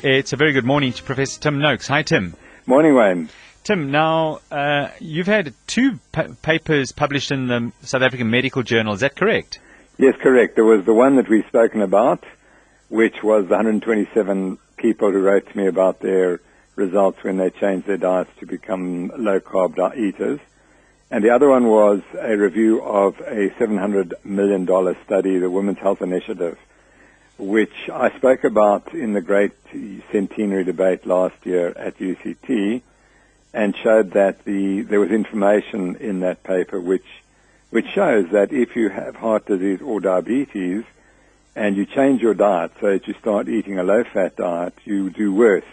It's a very good morning to Professor Tim Noakes. Hi, Tim. Morning, Wayne. Tim, now you've had two papers published in the South African Medical Journal. Is that correct? Yes, correct. There was the one that we've spoken about, which was the 127 people who wrote to me about their results when they changed their diets to become low-carb eaters. And the other one was a review of a $700 million study, the Women's Health Initiative, which I spoke about in the great centenary debate last year at UCT, and showed that there was information in that paper which shows that if you have heart disease or diabetes and you change your diet so that you start eating a low-fat diet, you do worse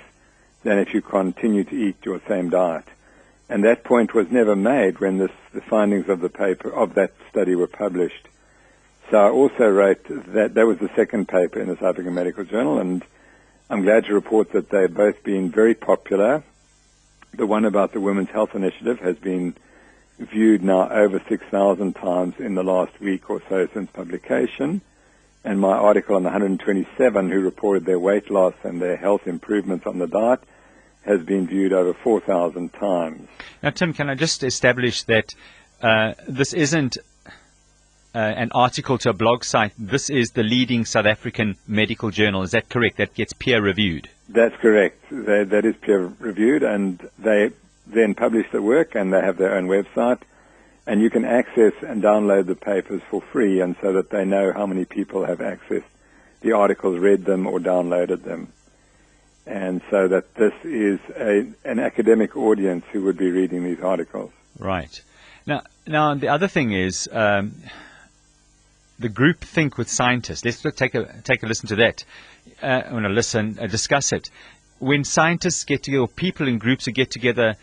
than if you continue to eat your same diet. And that point was never made when the findings of the paper of that study were published. So I also wrote that was the second paper in the South African Medical Journal, and I'm glad to report that they've both been very popular. The one about the Women's Health Initiative has been viewed now over 6,000 times in the last week or so since publication. And my article on the 127 who reported their weight loss and their health improvements on the diet has been viewed over 4,000 times. Now, Tim, can I just establish that this isn't an article to a blog site? This is the leading South African medical journal. Is that correct? That gets peer-reviewed? That's correct. That is peer-reviewed, and they then publish the work, and they have their own website, and you can access and download the papers for free, and so that they know how many people have accessed the articles, read them, or downloaded them. And so that this is an academic audience who would be reading these articles. Right. Now the other thing is the group think with scientists. Let's take a listen to that. Discuss it. When scientists get together, or people in groups who get together,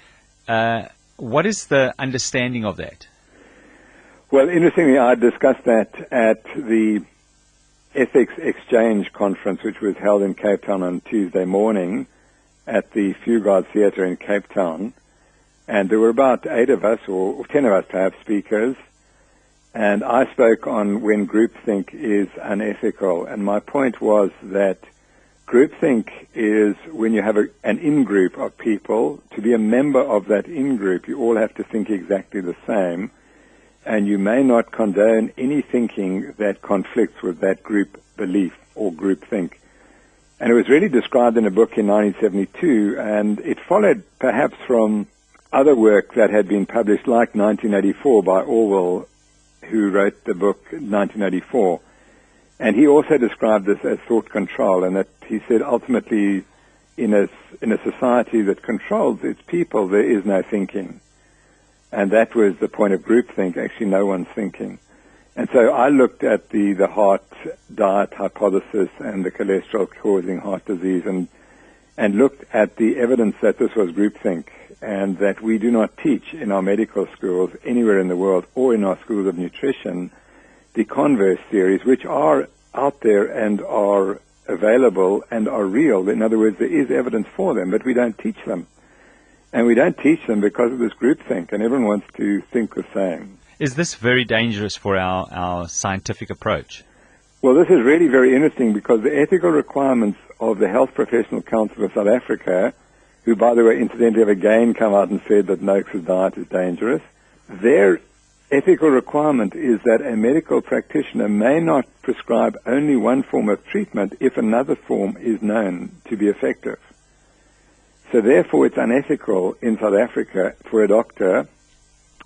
what is the understanding of that? Well, interestingly, I discussed that at the Ethics Exchange Conference, which was held in Cape Town on Tuesday morning at the Fugard Theatre in Cape Town. And there were about 8 of us, or 10 of us perhaps, speakers. And I spoke on when groupthink is unethical. And my point was that groupthink is when you have an in-group of people. To be a member of that in-group, you all have to think exactly the same. And you may not condone any thinking that conflicts with that group belief or groupthink. And it was really described in a book in 1972, and it followed perhaps from other work that had been published, like 1984 by Orwell, who wrote the book 1984. And he also described this as thought control, and that he said ultimately in a society that controls its people, there is no thinking. And that was the point of groupthink. Actually, no one's thinking. And so I looked at the heart diet hypothesis and the cholesterol causing heart disease, and looked at the evidence that this was groupthink, and that we do not teach in our medical schools anywhere in the world or in our schools of nutrition the converse theories, which are out there and are available and are real. In other words, there is evidence for them, but we don't teach them. And we don't teach them because of this groupthink, and everyone wants to think the same. Is this very dangerous for our scientific approach? Well, this is really very interesting, because the ethical requirements of the Health Professional Council of South Africa, who, by the way, incidentally have again come out and said that Noakes' diet is dangerous, their ethical requirement is that a medical practitioner may not prescribe only one form of treatment if another form is known to be effective. So therefore, it's unethical in South Africa for a doctor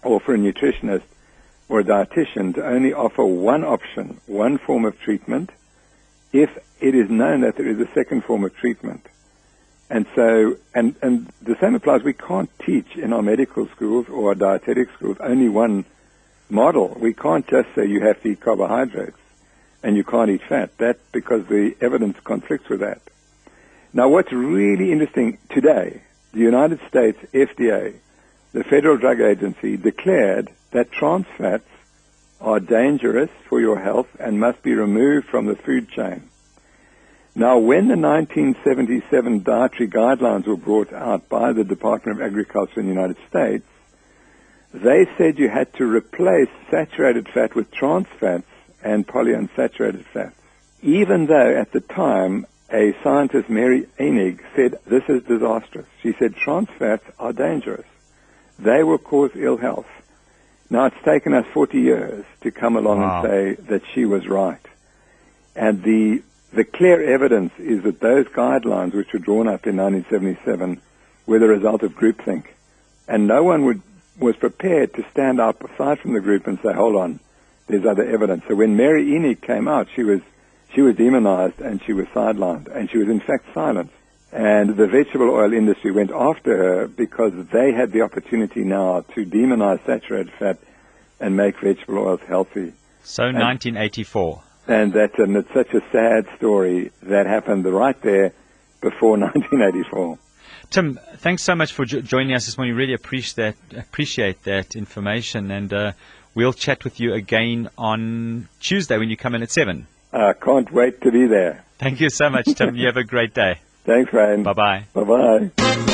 or for a nutritionist or a dietitian to only offer one option, one form of treatment, if it is known that there is a second form of treatment. And so, and the same applies. We can't teach in our medical schools or our dietetic schools only one model. We can't just say you have to eat carbohydrates and you can't eat fat. That's because the evidence conflicts with that. Now, what's really interesting today, the United States FDA, the Federal Drug Agency, declared that trans fats are dangerous for your health and must be removed from the food chain. Now, when the 1977 dietary guidelines were brought out by the Department of Agriculture in the United States, they said you had to replace saturated fat with trans fats and polyunsaturated fats, even though at the time a scientist, Mary Enig, said this is disastrous. She said trans fats are dangerous. They will cause ill health. Now, it's taken us 40 years to come along and say that she was right. And the clear evidence is that those guidelines, which were drawn up in 1977, were the result of groupthink. And no one was prepared to stand up aside from the group and say, hold on, there's other evidence. So when Mary Enig came out, she was demonized and she was sidelined, and she was in fact silenced. And the vegetable oil industry went after her because they had the opportunity now to demonize saturated fat and make vegetable oils healthy. So 1984. And it's such a sad story that happened right there before 1984. Tim, thanks so much for joining us this morning. Really appreciate that information, and we'll chat with you again on Tuesday when you come in at 7. I can't wait to be there. Thank you so much, Tim. You have a great day. Thanks, Ryan. Bye-bye. Bye-bye.